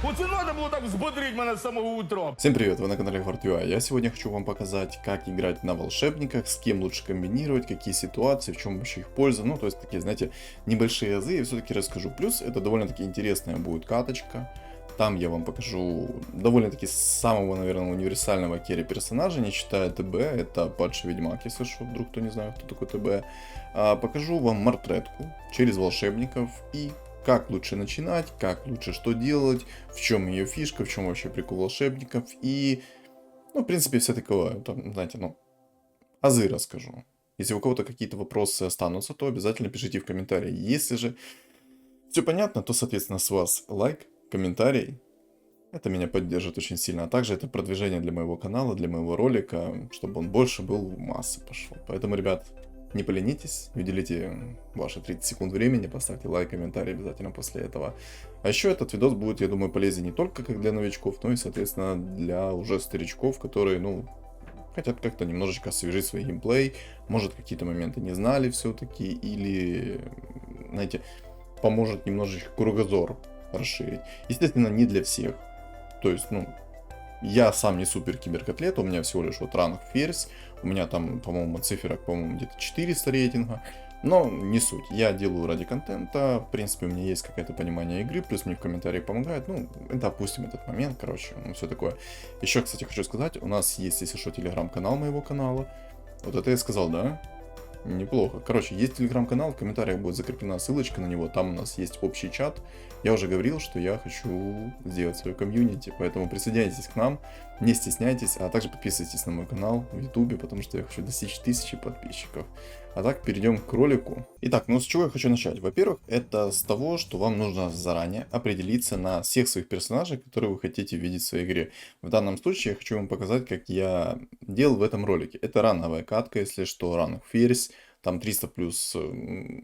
Оце надо було так взбодрить мене з самого утра. Всем привет, вы на канале Hard.ua. Я сегодня хочу вам показать, как играть на волшебниках, с кем лучше комбинировать, какие ситуации, в чем вообще их польза. Ну, то есть такие, знаете, небольшие азы, я все-таки расскажу. Плюс это довольно-таки интересная будет каточка. Там я вам покажу довольно-таки самого, наверное, универсального керри персонажа, не считая ТБ, это падший ведьмак, если что, вдруг кто не знает, кто такой ТБ. Покажу вам мартретку через волшебников и как лучше начинать, как лучше что делать, в чем ее фишка, в чем вообще прикол волшебников и, ну, в принципе, все такое, там, знаете, ну, азы расскажу. Если у кого-то какие-то вопросы останутся, то обязательно пишите в комментарии. Если же все понятно, то, соответственно, с вас лайк, комментарий. Это меня поддержит очень сильно. А также это продвижение для моего канала, для моего ролика, чтобы он больше был в массы пошел. Поэтому, ребят, не поленитесь, уделите ваши 30 секунд времени, поставьте лайк, комментарий обязательно после этого. А еще этот видос будет, я думаю, полезен не только как для новичков, но и, соответственно, для уже старичков, которые, ну, хотят как-то немножечко освежить свой геймплей, может, какие-то моменты не знали все-таки, или, знаете, поможет немножечко кругозор расширить. Естественно, не для всех. То есть, ну, я сам не супер киберкотлет, у меня всего лишь вот ранг ферзь, у меня там, по-моему, циферок, по-моему, где-то 400 рейтинга, но не суть, я делаю ради контента, в принципе, у меня есть какое-то понимание игры, плюс мне в комментариях помогает, ну, это опустим этот момент, короче, ну, все такое. Еще, кстати, хочу сказать, у нас есть, если что, телеграм-канал моего канала, вот это я сказал, да? Неплохо. Короче, есть телеграм-канал, в комментариях будет закреплена ссылочка на него, там у нас есть общий чат. Я уже говорил, что я хочу сделать свою комьюнити, поэтому присоединяйтесь к нам, не стесняйтесь, а также подписывайтесь на мой канал в ютубе, потому что я хочу достичь 1000 подписчиков. А так, перейдем к ролику. Итак, ну с чего я хочу начать? Во-первых, это с того, что вам нужно заранее определиться на всех своих персонажей, которые вы хотите видеть в своей игре. В данном случае я хочу вам показать, как я делал в этом ролике. Это рановая катка, если что, ранг ферзь. Там 300 плюс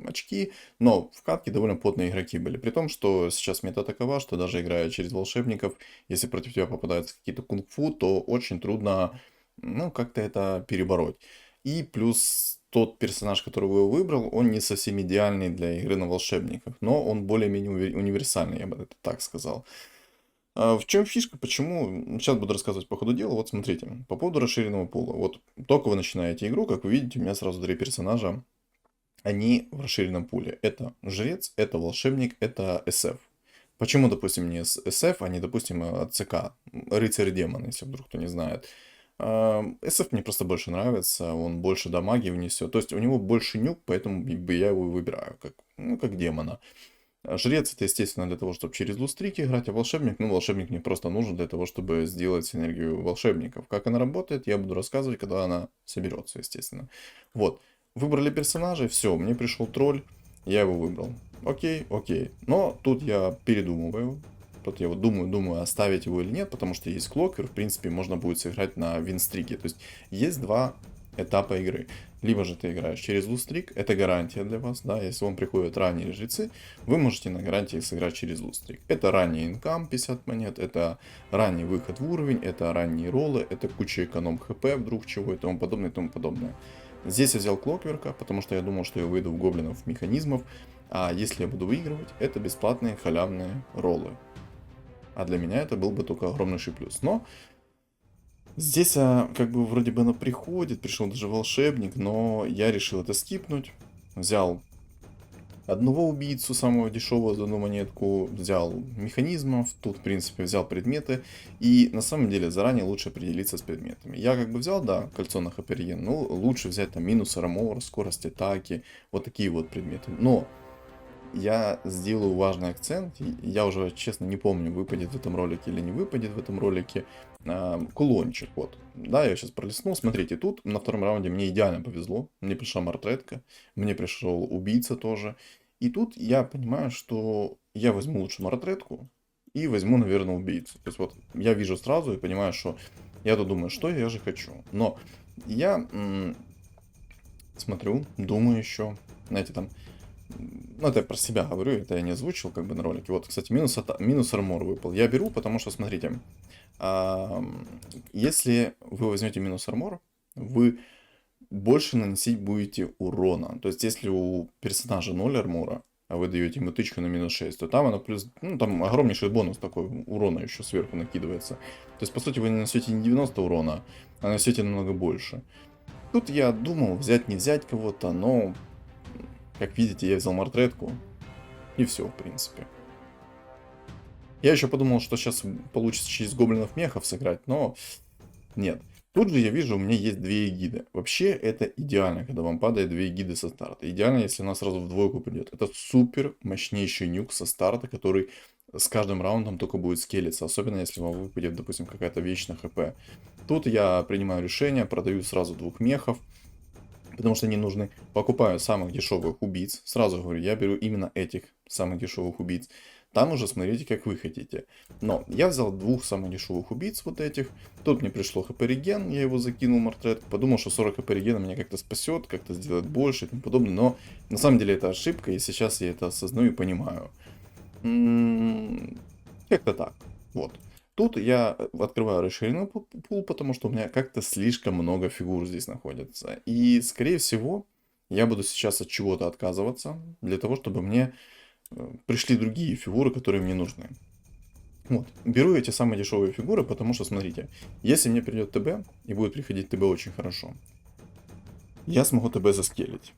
очки, но в катке довольно плотные игроки были. При том, что сейчас мета такова, что даже играя через волшебников, если против тебя попадаются какие-то кунг-фу, то очень трудно, ну, как-то это перебороть. И плюс тот персонаж, которого я выбрал, он не совсем идеальный для игры на волшебниках, но он более-менее универсальный, я бы это так сказал. В чем фишка, почему? Сейчас буду рассказывать по ходу дела. Вот смотрите, по поводу расширенного пула. Вот только вы начинаете игру, как вы видите, у меня сразу 3 персонажа, они в расширенном пуле. Это жрец, это волшебник, это СФ. Почему, допустим, не СФ, а не, допустим, ЦК, рыцарь-демон, если вдруг кто не знает. СФ мне просто больше нравится, он больше дамаги внесет. То есть у него больше нюк, поэтому я его выбираю, как, ну, как демона. Жрец это, естественно, для того, чтобы через лустрики играть, а волшебник, ну, волшебник мне просто нужен для того, чтобы сделать синергию волшебников. Как она работает, я буду рассказывать, когда она соберется, естественно. Вот, выбрали персонажей, все, мне пришел тролль, я его выбрал. Окей, окей. Но тут я передумываю. Тут я вот думаю, оставить его или нет, потому что есть клокер, в принципе, можно будет сыграть на винстрике. То есть есть два этапа игры. Либо же ты играешь через лустрик, это гарантия для вас, да, если вам приходят ранние жрецы, вы можете на гарантии сыграть через лустрик. Это ранний инкам 50 монет, это ранний выход в уровень, это ранние роллы, это куча эконом хп вдруг чего и тому подобное, и тому подобное. Здесь я взял клокверка, потому что я думал, что я выйду в гоблинов механизмов, а если я буду выигрывать, это бесплатные халявные роллы. А для меня это был бы только огромнейший плюс. Но здесь, как бы, вроде бы оно приходит, пришел даже волшебник, но я решил это скипнуть. Взял одного убийцу, самого дешевого за одну монетку, взял механизмов, тут, в принципе, взял предметы. И на самом деле заранее лучше определиться с предметами. Я как бы взял, да, кольцо на хаперьен, но лучше взять там минус армор, скорость атаки, вот такие вот предметы. Но я сделаю важный акцент, я уже, честно, не помню, выпадет в этом ролике или не выпадет в этом ролике, кулончик, вот. Да, я сейчас пролистнул, смотрите, тут на втором раунде мне идеально повезло, мне пришла мартретка, мне пришел убийца тоже, и тут я понимаю, что я возьму лучше мартретку и возьму, наверное, убийцу. То есть вот я вижу сразу и понимаю, что я тут думаю, что я же хочу, но я смотрю, думаю еще, знаете, там, ну, это я про себя говорю, это я не озвучил как бы на ролике. Вот, кстати, минус армор выпал. Я беру, потому что, смотрите, если вы возьмете минус армор, вы больше наносить будете урона. То есть, если у персонажа 0 армора, а вы даете ему тычку на минус 6, то там она плюс, ну, там огромнейший бонус такой урона еще сверху накидывается. То есть, по сути, вы не нанесете не 90 урона, а нанесете намного больше. Тут я думал, взять не взять кого-то, но, как видите, я взял Мортретку, и все, в принципе. Я еще подумал, что сейчас получится через гоблинов мехов сыграть, но нет. Тут же я вижу, у меня есть две эгиды. Вообще это идеально, когда вам падает две эгиды со старта. Идеально, если она сразу в двойку придет. Это супер мощнейший нюк со старта, который с каждым раундом только будет скелиться. Особенно если вам выпадет, допустим, какая-то вещь на хп. Тут я принимаю решение, продаю сразу двух мехов, потому что они нужны. Покупаю самых дешевых убийц. Сразу говорю, я беру именно этих самых дешевых убийц. Там уже смотрите, как вы хотите. Но я взял двух самых дешевых убийц вот этих. Тут мне пришло хп реген, я его закинул Мортрет. Подумал, что 40 хп регена меня как-то спасет, как-то сделает больше и тому подобное. Но на самом деле это ошибка, и сейчас я это осознаю и понимаю. Как-то так. Вот. Тут я открываю расширенный пул, потому что у меня как-то слишком много фигур здесь находится. И, скорее всего, я буду сейчас от чего-то отказываться, для того, чтобы мне пришли другие фигуры, которые мне нужны. Вот. Беру эти самые дешевые фигуры, потому что, смотрите, если мне придет ТБ, и будет приходить ТБ очень хорошо, я смогу ТБ заскелить.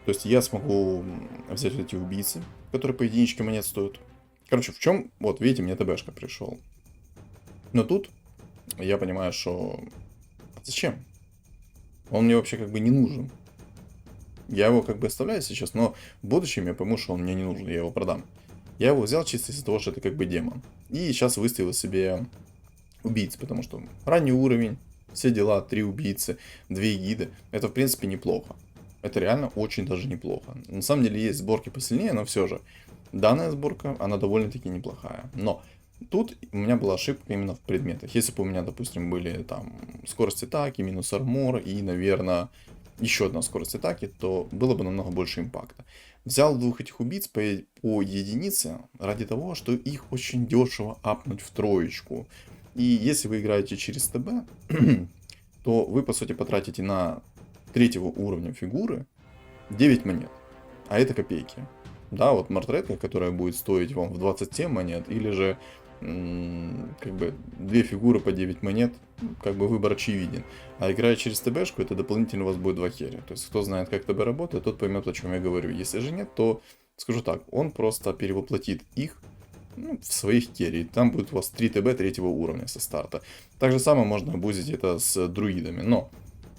То есть я смогу взять вот эти убийцы, которые по единичке монет стоят. Короче, в чем, вот видите, мне ТБшка пришел. Но тут я понимаю, что зачем? Он мне вообще как бы не нужен. Я его как бы оставляю сейчас, но в будущем я пойму, что он мне не нужен, я его продам. Я его взял чисто из-за того, что это как бы демон. И сейчас выставил себе убийц, потому что ранний уровень, все дела, 3 убийцы, 2 гиды. Это в принципе неплохо. Это реально очень даже неплохо. На самом деле есть сборки посильнее, но все же. Данная сборка, она довольно-таки неплохая. Но тут у меня была ошибка именно в предметах. Если бы у меня, допустим, были там скорость атаки, минус армор и, наверное, еще одна скорость атаки, то было бы намного больше импакта. Взял двух этих убийц по единице ради того, что их очень дешево апнуть в троечку. И если вы играете через ТБ, то вы, по сути, потратите на третьего уровня фигуры 9 монет. А это копейки. Да, вот Мортретка, которая будет стоить вам в 27 монет, или же как бы две фигуры по 9 монет, как бы выбор очевиден. А играя через ТБшку, это дополнительно у вас будет 2 керри. То есть, кто знает, как ТБ работает, тот поймет, о чем я говорю. Если же нет, то, скажу так, он просто перевоплотит их в своих керри. Там будет у вас 3 ТБ третьего уровня со старта. Так же самое можно обузить это с друидами. Но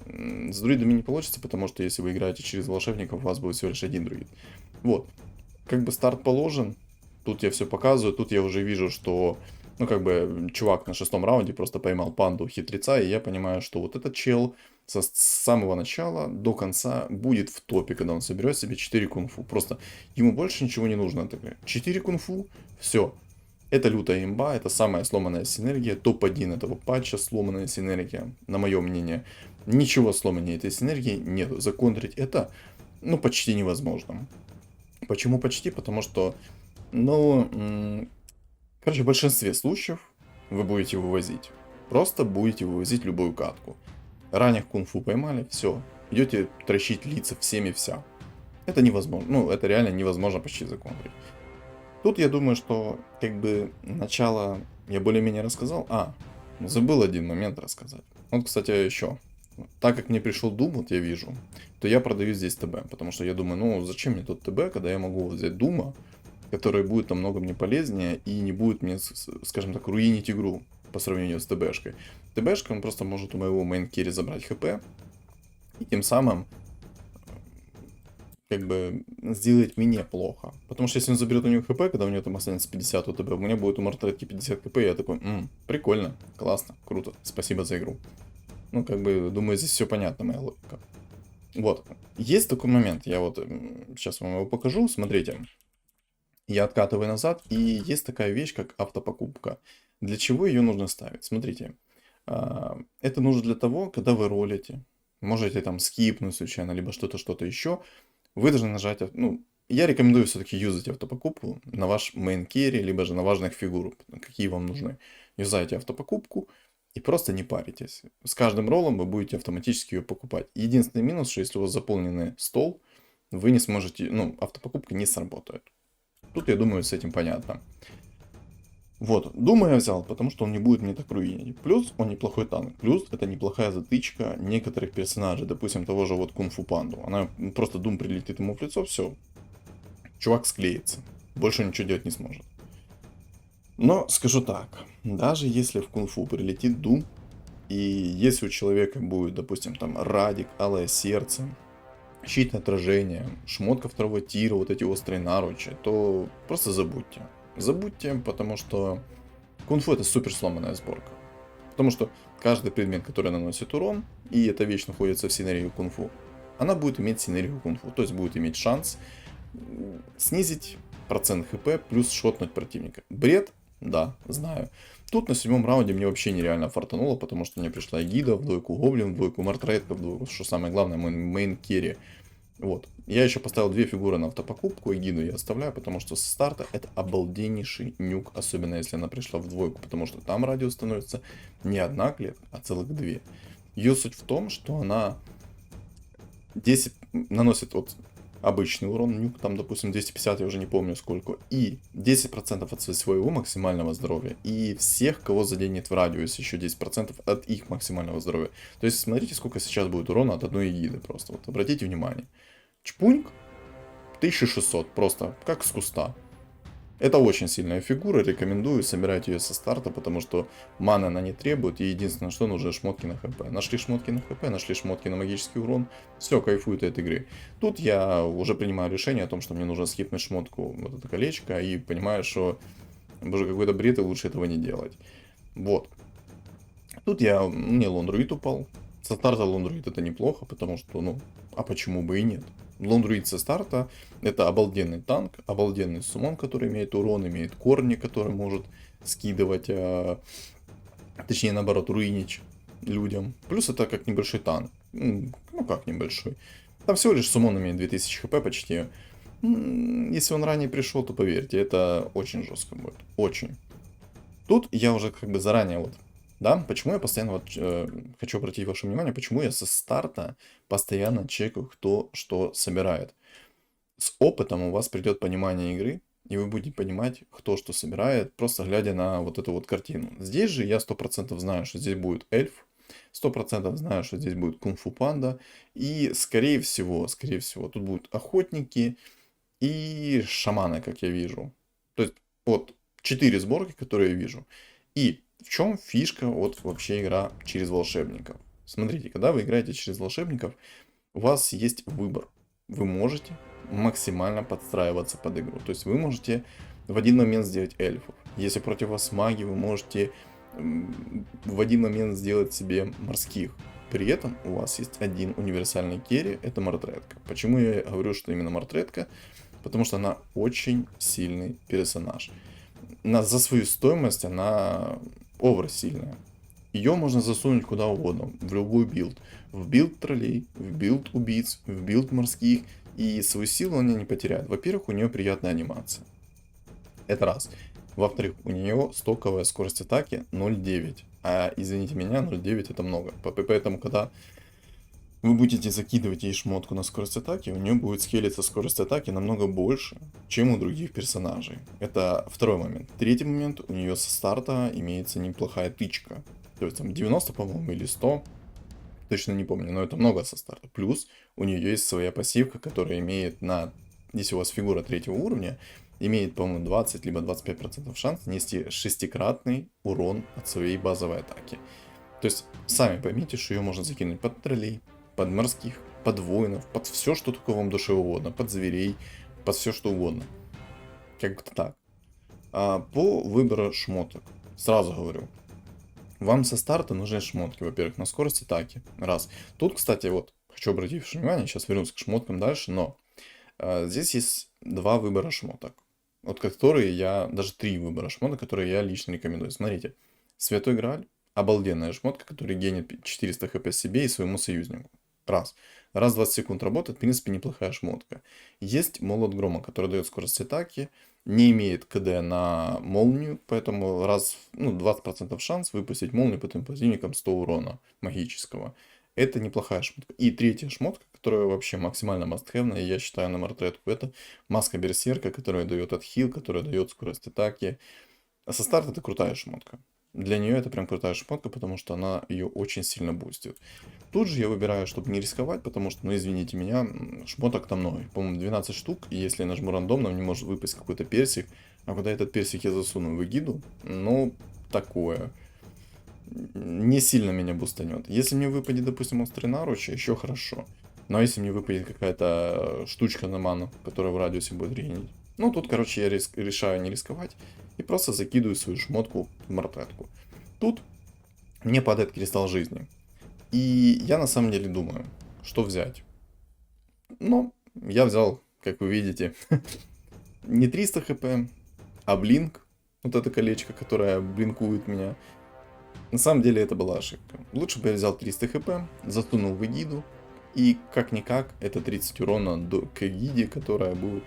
с друидами не получится, потому что если вы играете через волшебников, у вас будет всего лишь один друид. Вот. Как бы старт положен. Тут я все показываю, тут я уже вижу, что, ну, как бы, чувак на 6-м раунде просто поймал панду хитреца, и я понимаю, что вот этот чел с самого начала до конца будет в топе, когда он соберет себе 4 кунг-фу. Просто ему больше ничего не нужно. 4 кунг-фу, все. Это лютая имба, это самая сломанная синергия, топ-1 этого патча, сломанная синергия, на мое мнение. Ничего сломаннее этой синергии нет. Законтрить это, ну, почти невозможно. Почему почти? Потому что, ну, короче, в большинстве случаев вы будете вывозить. Просто будете вывозить любую катку. Ранних кунг-фу поймали, все. Идете трощить лица всеми вся. Это невозможно. Ну, это реально невозможно почти законтрить. Тут я думаю, что как бы начало я более-менее рассказал. Забыл один момент рассказать. Вот, кстати, еще. Так как мне пришел Doom, вот я вижу, то я продаю здесь ТБ. Потому что я думаю, ну зачем мне тут ТБ, когда я могу взять Дума, который будет намного мне полезнее и не будет мне, скажем так, руинить игру по сравнению с ТБшкой. ТБшка, он просто может у моего мейн-керри забрать ХП и тем самым как бы сделать мне плохо. Потому что если он заберет у него ХП, когда у него там останется 50 УТБ, у меня будет у Мортретки 50 КП, и я такой, прикольно, классно, круто, спасибо за игру. Ну, как бы, думаю, здесь все понятно, моя логика. Вот, есть такой момент, я вот сейчас вам его покажу, смотрите. Я откатываю назад, и есть такая вещь, как автопокупка. Для чего ее нужно ставить? Смотрите, это нужно для того, когда вы ролите, можете там скипнуть случайно, либо что-то еще, вы должны нажать, ну, я рекомендую все-таки юзать автопокупку на ваш main carry, либо же на важных фигур, какие вам нужны. Юзайте автопокупку и просто не паритесь. С каждым роллом вы будете автоматически ее покупать. Единственный минус, что если у вас заполненный стол, вы не сможете, ну, автопокупка не сработает. Тут, я думаю, с этим понятно. Вот, Дума я взял, потому что он не будет мне так руинить. Плюс он неплохой танк. Плюс это неплохая затычка некоторых персонажей. Допустим, того же вот Кунг-Фу Панду. Она просто Дум прилетит ему в лицо, все. Чувак склеится. Больше ничего делать не сможет. Но скажу так. Даже если в Кунг-Фу прилетит Дум, и если у человека будет, допустим, там Радик, Алое Сердце, щит отражения, шмотка второго тира, вот эти острые наручи, то просто забудьте. Забудьте, потому что кунг-фу это супер сломанная сборка. Потому что каждый предмет, который наносит урон, и это вечно находится в синергии кунг-фу, она будет иметь синергию кунг-фу, то есть будет иметь шанс снизить процент хп плюс шотнуть противника. Бред? Да, знаю. Тут на 7 раунде мне вообще нереально фартануло, потому что мне пришла Эгида, в двойку Гоблин, в двойку Мартретка, в двойку, что самое главное, мой мейн керри. Вот. Я еще поставил 2 фигуры на автопокупку, Эгиду я оставляю, потому что со старта это обалденнейший нюк, особенно если она пришла в двойку, потому что там радиус становится не одна клетка, а целых 2. Ее суть в том, что она 10 наносит вот обычный урон, нюк, там, допустим, 250, я уже не помню сколько, и 10% от своего максимального здоровья, и всех, кого заденет в радиусе, еще 10% от их максимального здоровья. То есть, смотрите, сколько сейчас будет урона от одной эгиды просто, вот, обратите внимание. Чпуньк, 1600, просто как с куста. Это очень сильная фигура, рекомендую, собирать ее со старта, потому что маны она не требует, и единственное, что нужно шмотки на хп. Нашли шмотки на хп, нашли шмотки на магический урон, все, кайфуют от игры. Тут я уже принимаю решение о том, что мне нужно скипнуть шмотку, вот это колечко, и понимаю, что, боже, какой-то бред, и лучше этого не делать. Вот. Тут мне лондруид упал. Со старта лондруид это неплохо, потому что, ну, а почему бы и нет? Лондруид со старта это обалденный танк, обалденный суммон, который имеет урон, имеет корни, который может скидывать, точнее наоборот, руинить людям. Плюс это как небольшой танк. Ну как небольшой. Там всего лишь суммон имеет 2000 хп почти. Если он ранее пришел, то поверьте, это очень жестко будет. Очень. Тут я уже как бы заранее вот, да, почему я постоянно вот хочу обратить ваше внимание, почему я со старта постоянно чекаю, кто что собирает. С опытом у вас придет понимание игры, и вы будете понимать, кто что собирает, просто глядя на вот эту вот картину. Здесь же я 100% знаю, что здесь будет эльф, 100% знаю, что здесь будет кунг-фу панда, и скорее всего, тут будут охотники и шаманы, как я вижу. То есть вот 4 сборки, которые я вижу. И в чем фишка вот вообще игра через волшебников? Смотрите, когда вы играете через волшебников, у вас есть выбор. Вы можете максимально подстраиваться под игру. То есть вы можете в один момент сделать эльфов. Если против вас маги, вы можете в один момент сделать себе морских. При этом у вас есть один универсальный керри, это Мартретка. Почему я говорю, что именно Мартретка? Потому что она очень сильный персонаж. За свою стоимость она овер сильная. Ее можно засунуть куда угодно, в любой билд. В билд троллей, в билд убийц, в билд морских. И свою силу она не потеряет. Во-первых, у нее приятная анимация. Это раз. Во-вторых, у нее стоковая скорость атаки 0.9. А извините меня, 0.9 это много. Поэтому, когда вы будете закидывать ей шмотку на скорость атаки, у нее будет скелиться скорость атаки намного больше, чем у других персонажей. Это второй момент. Третий момент, у нее со старта имеется неплохая тычка. То есть там 90, по-моему, или 100. Точно не помню, но это много со старта. Плюс у нее есть своя пассивка, которая имеет если у вас фигура третьего уровня, имеет, по-моему, 20 либо 25% шанс нанести 6-кратный урон от своей базовой атаки. То есть, сами поймите, что ее можно закинуть под троллей, под морских, под воинов, под все, что только вам душе угодно, под зверей, под все, что угодно. Как-то так. По выбору шмоток, сразу говорю, вам со старта нужны шмотки, во-первых, на скорость атаки, раз. Тут, кстати, вот, хочу обратить ваше внимание, сейчас вернусь к шмоткам дальше, но здесь есть 2 выбора шмоток, вот которые даже 3 выбора шмоток, которые я лично рекомендую. Смотрите, Святой Грааль, обалденная шмотка, которая генит 400 хп себе и своему союзнику. Раз. Раз в 20 секунд работает, в принципе, неплохая шмотка. Есть Молот Грома, который дает скорость атаки, не имеет КД на молнию, поэтому 20% шанс выпустить молнию по твоим противникам 100 урона магического. Это неплохая шмотка. И третья шмотка, которая вообще максимально мастхэвная, я считаю, на мартретку, это маска берсерка, которая дает отхил, которая дает скорость атаки. А со старта это крутая шмотка. Для нее это прям крутая шмотка, потому что она ее очень сильно бустит. Тут же я выбираю, чтобы не рисковать, потому что, ну извините меня, шмоток там много. По-моему, 12 штук, и если я нажму рандомно, мне может выпасть какой-то персик. А куда этот персик я засуну в эгиду? Ну, такое. Не сильно меня бустанет. Если мне выпадет, допустим, острый наруч, еще хорошо. Но если мне выпадет какая-то штучка на ману, которая в радиусе будет регенить. Ну, тут, короче, я решаю не рисковать и просто закидываю свою шмотку в мартретку. Тут мне падает кристалл жизни. И я на самом деле думаю, что взять. Но я взял, как вы видите, не 300 хп, а блинк. Вот это колечко, которое блинкует меня. На самом деле это была ошибка. Лучше бы я взял 300 хп, засунул в эгиду. И как-никак это 30 урона к эгиде, которая будет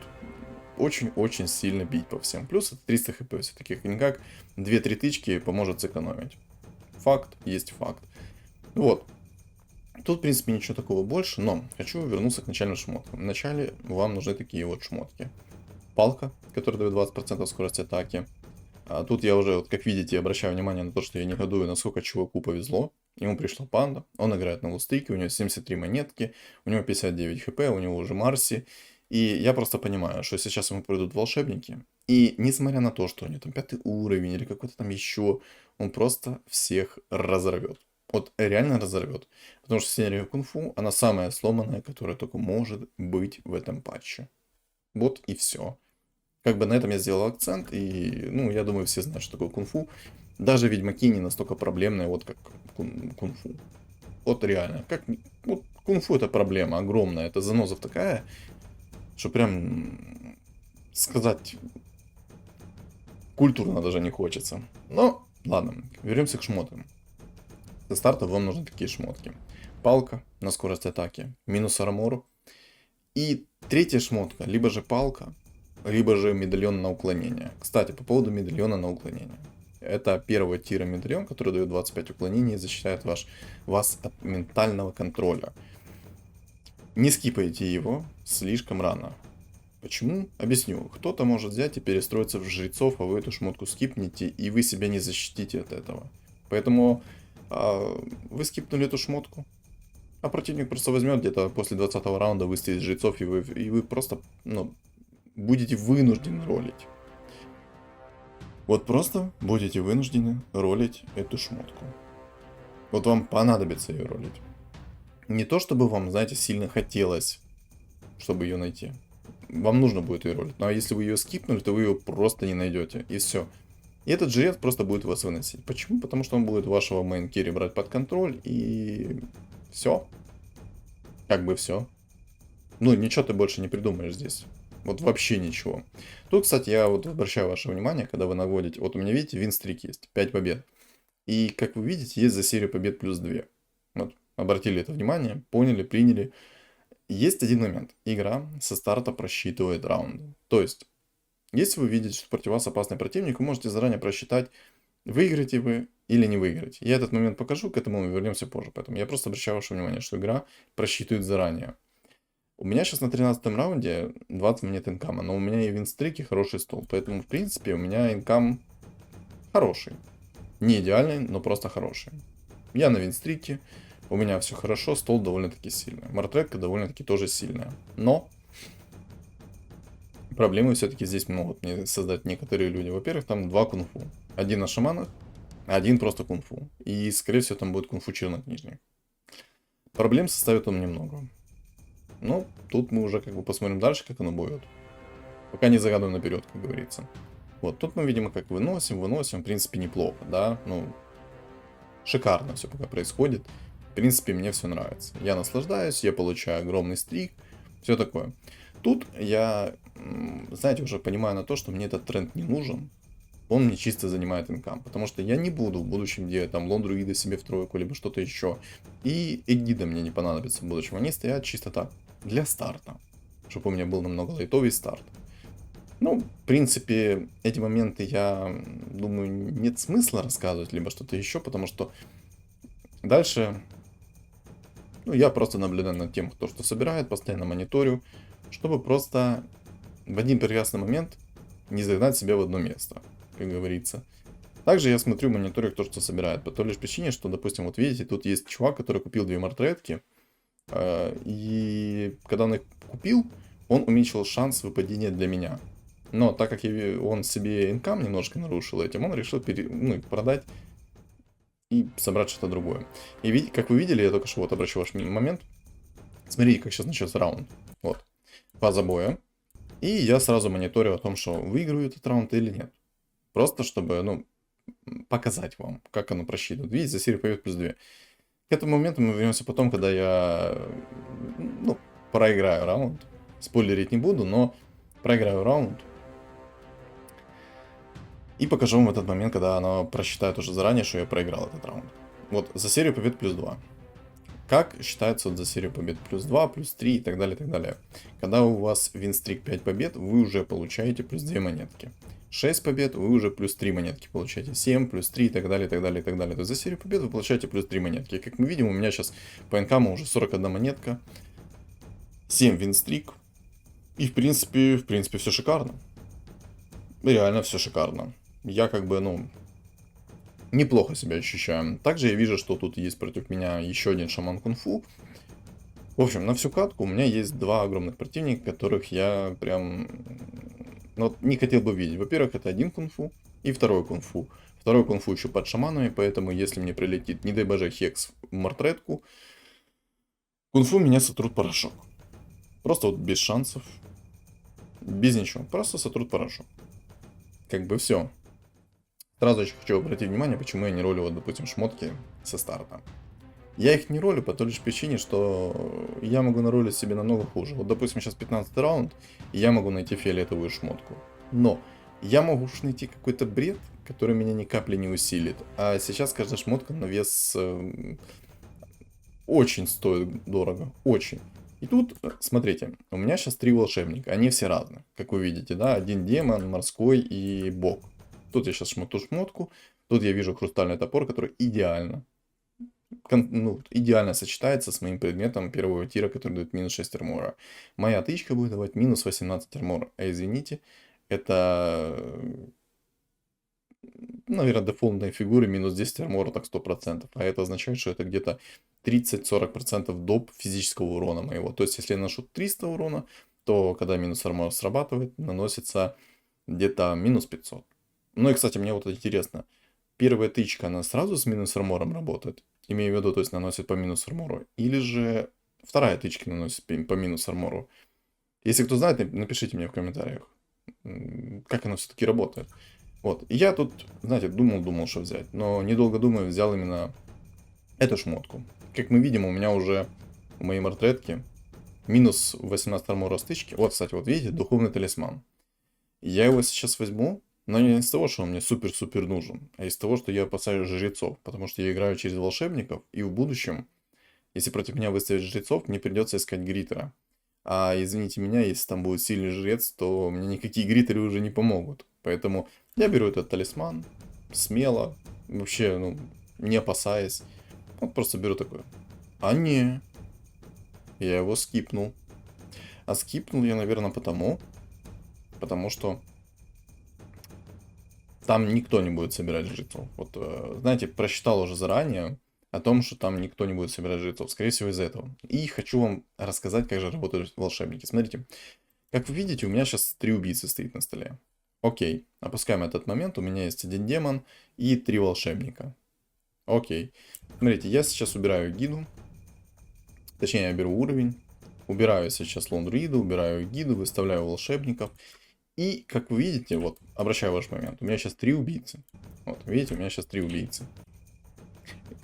очень-очень сильно бить по всем. Плюс это 300 хп все-таки как-никак. 2-3 тычки поможет сэкономить. Факт есть факт. Вот. Тут, в принципе, ничего такого больше, но хочу вернуться к начальным шмоткам. Вначале вам нужны такие вот шмотки. Палка, которая дает 20% скорости атаки. А тут я уже, вот, как видите, обращаю внимание на то, что я негодую, насколько чуваку повезло. Ему пришла панда, он играет на лустрике, у него 73 монетки, у него 59 хп, у него уже Марси. И я просто понимаю, что сейчас ему придут волшебники. И несмотря на то, что у него там 5 уровень или какой-то там еще, он просто всех разорвет. Вот реально разорвет. Потому что серия кунг-фу, она самая сломанная, которая только может быть в этом патче. Вот и все. Как бы на этом я сделал акцент, и, ну, я думаю, все знают, что такое кунг-фу. Даже ведьмаки не настолько проблемные, вот как кунг-фу. Вот реально. Как, вот кунг-фу это проблема огромная. Это заноза такая, что прям сказать культурно даже не хочется. Но, ладно, вернемся к шмотам. Для старта вам нужны такие шмотки. Палка на скорость атаки, минус армор. И третья шмотка, либо же палка, либо же медальон на уклонение. Кстати, по поводу медальона на уклонение. Это первого тира медальон, который дает 25 уклонений и защищает вас от ментального контроля. Не скипайте его слишком рано. Почему? Объясню. Кто-то может взять и перестроиться в жрецов, а вы эту шмотку скипнете, и вы себя не защитите от этого. Поэтому вы скипнули эту шмотку, а противник просто возьмет где-то после 20 раунда, выставит жрецов, и вы просто, ну, будете вынуждены ролить. Вот просто будете вынуждены ролить эту шмотку. Вот вам понадобится ее ролить. Не то, чтобы вам, знаете, сильно хотелось, чтобы ее найти. Вам нужно будет ее ролить. Но если вы ее скипнули, то вы ее просто не найдете. И все. И этот жрец просто будет вас выносить. Почему? Потому что он будет вашего мейн-керри брать под контроль. И все. Как бы все. Ну, ничего ты больше не придумаешь здесь. Вот вообще ничего. Тут, кстати, я вот обращаю ваше внимание, когда вы наводите. Вот у меня, видите, вин-стрик есть. 5 побед. И, как вы видите, есть за серию побед плюс 2. Вот, обратили это внимание, поняли, приняли. Есть один момент. Игра со старта просчитывает раунды. То есть, если вы видите, что против вас опасный противник, вы можете заранее просчитать, выиграете вы или не выиграете. Я этот момент покажу, к этому мы вернемся позже. Поэтому я просто обращаю ваше внимание, что игра просчитывает заранее. У меня сейчас на 13 раунде 20 монет инкама, но у меня и винстрики хороший стол. Поэтому, в принципе, у меня инкам хороший. Не идеальный, но просто хороший. Я на винстрике, у меня все хорошо, стол довольно-таки сильный. Мартретка довольно-таки тоже сильная. Но проблемы все-таки здесь могут мне создать некоторые люди. Во-первых, там 2 кунг-фу. Один на шаманах, а один просто кунг-фу. И, скорее всего, там будет кунг-фу чернокнижник. Проблем составит он немного. Ну, тут мы уже как бы посмотрим дальше, как оно будет. Пока не загадываем наперед, как говорится. Вот, тут мы, видимо, как выносим, в принципе, неплохо, да, ну, шикарно все пока происходит. В принципе, мне все нравится. Я наслаждаюсь, я получаю огромный стрик, все такое. Тут я, знаете, уже понимаю на то, что мне этот тренд не нужен. Он мне чисто занимает инкам. Потому что я не буду в будущем делать там лон-друида себе в тройку, либо что-то еще. И эгида мне не понадобится в будущем. Они стоят чисто так, для старта. Чтобы у меня был намного лайтовый старт. Ну, в принципе, эти моменты, я думаю, нет смысла рассказывать, либо что-то еще, потому что дальше Ну, я просто наблюдаю над тем, кто что собирает, постоянно мониторю, чтобы просто в один прекрасный момент не загнать себя в одно место, как говорится. Также я смотрю, мониторю, кто что собирает, по той лишь причине, что, допустим, вот видите, тут есть чувак, который купил 2 мартретки, и когда он их купил, он уменьшил шанс выпадения для меня. Но так как он себе инкам немножко нарушил этим, он решил их продать и собрать что-то другое. И как вы видели, я только что вот обращу ваш момент. Смотрите, как сейчас начался раунд. Вот. Фаза боя. И я сразу мониторю о том, что выиграю этот раунд или нет. Просто чтобы, ну, показать вам, как оно просчитано. Видите, за серию побед плюс 2. К этому моменту мы вернемся потом, когда я, ну, проиграю раунд. Спойлерить не буду, но проиграю раунд. И покажу вам в этот момент, когда оно просчитает уже заранее, что я проиграл этот раунд. Вот, за серию побед плюс 2. Как считается вот за серию побед плюс 2, плюс 3 и так далее, и так далее. Когда у вас винстрик 5 побед, вы уже получаете плюс 2 монетки. 6 побед, вы уже плюс 3 монетки получаете. 7, плюс 3 и так далее, и так далее, и так далее. То есть за серию побед вы получаете плюс 3 монетки. Как мы видим, у меня сейчас по инкаму уже 41 монетка. 7 винстрик. И в принципе все шикарно. Реально все шикарно. Я как бы, ну, неплохо себя ощущаю. Также я вижу, что тут есть против меня еще один шаман кунг-фу. В общем, на всю катку у меня есть два огромных противника, которых я прям вот не хотел бы видеть. Во-первых, это один кунг-фу и второй кунг-фу. Второй кунг-фу еще под шаманами, поэтому если мне прилетит, не дай боже, хекс в мартретку, кунг-фу меня сотрут порошок. Просто вот без шансов, без ничего, просто сотрут порошок. Как бы все. Сразу еще хочу обратить внимание, почему я не ролю, вот, допустим, шмотки со старта. Я их не ролю по той лишь причине, что я могу наролить себе намного хуже. Вот, допустим, сейчас 15 раунд, и я могу найти фиолетовую шмотку. Но я могу уж найти какой-то бред, который меня ни капли не усилит. А сейчас каждая шмотка на вес очень стоит дорого. Очень. И тут, смотрите, у меня сейчас 3 волшебника. Они все разные, как вы видите, да? Один демон, морской и бог. Тут я сейчас шмоту шмотку. Тут я вижу хрустальный топор, который идеально идеально сочетается с моим предметом первого тира, который дает минус 6 армора. Моя тычка будет давать минус 18 армора. А извините, это, наверное, дефолтные фигуры минус 10 армора, так 100%. А это означает, что это где-то 30-40% доп физического урона моего. То есть, если я наношу 300 урона, то когда минус армор срабатывает, наносится где-то минус 500. Ну и, кстати, мне вот интересно. Первая тычка, она сразу с минус армором работает? Имею в виду, то есть наносит по минус армору. Или же вторая тычка наносит по минус армору. Если кто знает, напишите мне в комментариях, как оно все-таки работает. Вот. И я тут, знаете, думал, что взять. Но недолго думая, взял именно эту шмотку. Как мы видим, у меня уже в моей мартретке минус 18 армора с тычки. Вот, кстати, вот видите, духовный талисман. Я его сейчас возьму. Но не из того, что он мне супер-супер нужен, а из того, что я опасаюсь жрецов, потому что я играю через волшебников, и в будущем, если против меня выставить жрецов, мне придется искать гритера. А извините меня, если там будет сильный жрец, то мне никакие гритеры уже не помогут. Поэтому я беру этот талисман, смело, вообще, ну, не опасаясь. Вот просто беру такой. А не, я его скипнул. А скипнул я, наверное, потому что там никто не будет собирать жрецов. Вот, знаете, просчитал уже заранее о том, что там никто не будет собирать жрецов. Скорее всего, из-за этого. И хочу вам рассказать, как же работают волшебники. Смотрите, как вы видите, у меня сейчас 3 убийцы стоит на столе. Окей, опускаем этот момент. У меня есть 1 демон и 3 волшебника. Окей. Смотрите, я сейчас убираю гиду. Точнее, я беру уровень. Убираю сейчас лондруиду, убираю гиду, выставляю волшебников. И, как вы видите, вот, обращаю ваш момент, у меня сейчас 3 убийцы. Вот, видите, у меня сейчас 3 убийцы.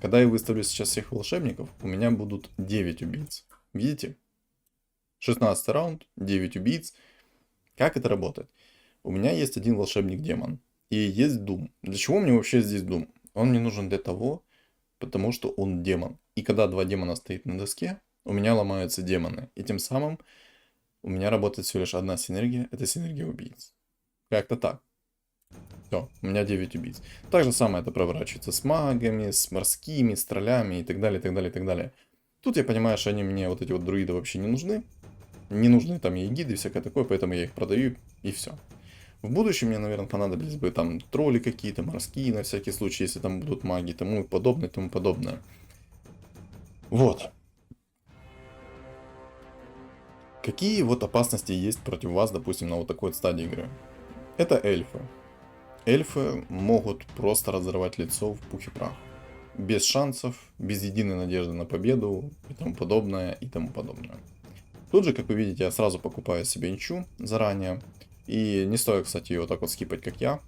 Когда я выставлю сейчас всех волшебников, у меня будут 9 убийц. Видите? 16 раунд, 9 убийц. Как это работает? У меня есть 1 волшебник-демон. И есть Дум. Для чего мне вообще здесь Дум? Он мне нужен для того, потому что он демон. И когда 2 демона стоит на доске, у меня ломаются демоны. И тем самым у меня работает всего лишь одна синергия, это синергия убийц. Как-то так. Все, у меня 9 убийц. Так же самое это проворачивается с магами, с морскими, с троллями и так далее, и так далее, и так далее. Тут я понимаю, что они мне, вот эти вот друиды, вообще не нужны. Не нужны там егиды и всякое такое, поэтому я их продаю и все. В будущем мне, наверное, понадобились бы там тролли какие-то, морские, на всякий случай, если там будут маги, тому подобное, тому подобное. Вот. Какие вот опасности есть против вас, допустим, на вот такой вот стадии игры? Это эльфы. Эльфы могут просто разорвать лицо в пух и прах. Без шансов, без единой надежды на победу и тому подобное, и тому подобное. Тут же, как вы видите, я сразу покупаю себе инчу заранее. И не стоит, кстати, ее вот так вот скипать, как я.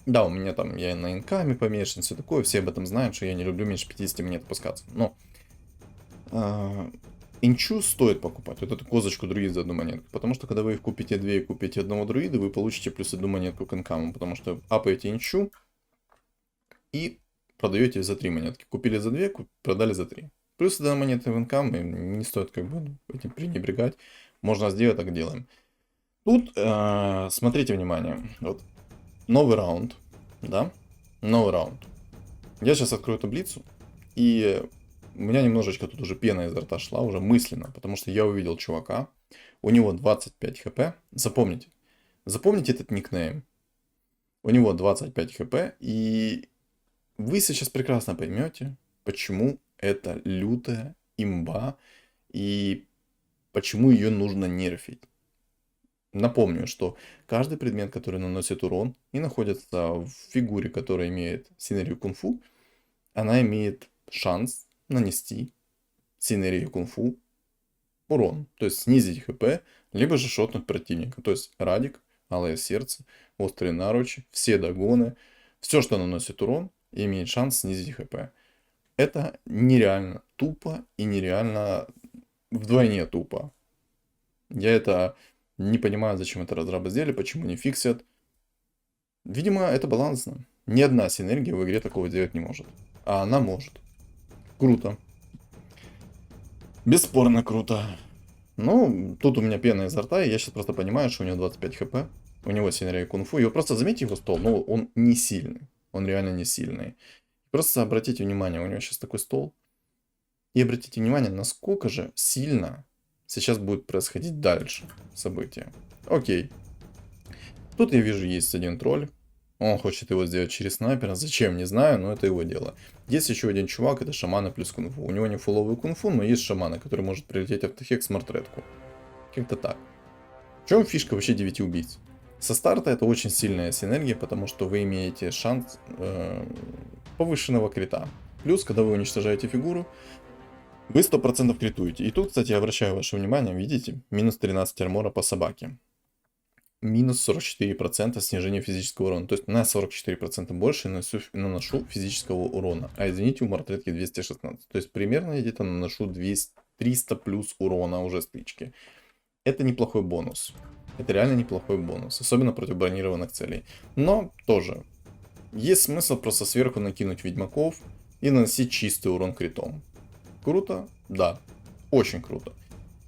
Да, у меня там, я на инкаме помешан, все такое, все об этом знают, что я не люблю меньше 50 монет опускаться. Но инчу стоит покупать, вот эту козочку друид за одну монетку. Потому что, когда вы их купите две и купите одного друида, вы получите плюс одну монетку к инкаму. Потому что апаете инчу и продаете за 3 монетки. Купили за 2, продали за 3. Плюс одна монета в инкам, и не стоит как бы этим пренебрегать. Можно сделать, так делаем. Тут смотрите внимание. Вот новый раунд, да? Новый раунд. Я сейчас открою таблицу, и у меня немножечко тут уже пена изо рта шла, уже мысленно, потому что я увидел чувака, у него 25 хп, запомните, запомните этот никнейм, у него 25 хп, и вы сейчас прекрасно поймете, почему это лютая имба, и почему ее нужно нерфить. Напомню, что каждый предмет, который наносит урон и находится в фигуре, которая имеет синергию кунг-фу, она имеет шанс нанести синергию кунг-фу урон. То есть снизить хп, либо же шотнуть противника. То есть радик, алое сердце, острые наручи, все догоны, все, что наносит урон, имеет шанс снизить хп. Это нереально тупо и нереально вдвойне тупо. Я это не понимаю, зачем это разрабы сделали, почему не фиксят. Видимо, это балансно. Ни одна синергия в игре такого делать не может. А она может. Круто. Бесспорно круто. Ну, тут у меня пена изо рта, и я сейчас просто понимаю, что у него 25 хп. У него синергия кунг-фу. И вот просто заметьте его стол, ну, он не сильный. Он реально не сильный. Просто обратите внимание, у него сейчас такой стол. И обратите внимание, насколько же сильно сейчас будет происходить дальше события. Окей. Тут я вижу, есть один тролль. Он хочет его сделать через снайпера. Зачем, не знаю, но это его дело. Есть еще один чувак, это шаманы плюс кунг-фу. У него не фуловый кунг-фу, но есть шаманы, который может прилететь автохек с мартретку. Как-то так. В чем фишка вообще 9 убийц? Со старта это очень сильная синергия, потому что вы имеете шанс повышенного крита. Плюс, когда вы уничтожаете фигуру, вы 100% критуете. И тут, кстати, я обращаю ваше внимание, видите, минус 13 армора по собаке. Минус 44% снижения физического урона. То есть на 44% больше наношу физического урона. А извините, у мартретки 216. То есть примерно я где-то наношу 300 плюс урона уже стычки. Это неплохой бонус. Это реально неплохой бонус. Особенно против бронированных целей. Но тоже. Есть смысл просто сверху накинуть ведьмаков и наносить чистый урон критом. Круто? Да. Очень круто.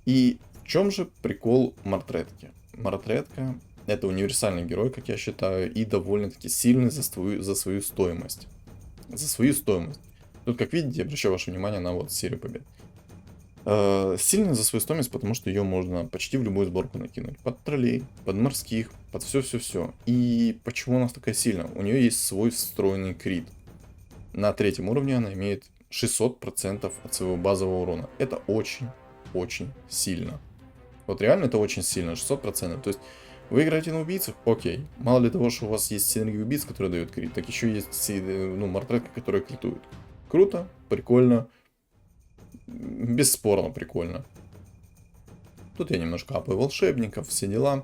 И в чем же прикол мартретки? Мартретка это универсальный герой, как я считаю, и довольно-таки сильный за свою стоимость. За свою стоимость. Тут, как видите, я обращаю ваше внимание на вот серию побед. Сильный за свою стоимость, потому что ее можно почти в любую сборку накинуть. Под троллей, под морских, под все-все-все. И почему она такая сильная? У нее есть свой встроенный крит. На 3-м уровне она имеет 600% от своего базового урона. Это очень сильно. Вот реально это очень сильно, 600%. То есть вы играете на убийцах? Окей. Мало ли того, что у вас есть синергия убийц, которая дает крит, так еще есть мартретка, которая критует. Круто, прикольно. Бесспорно прикольно. Тут я немножко апаю волшебников, все дела.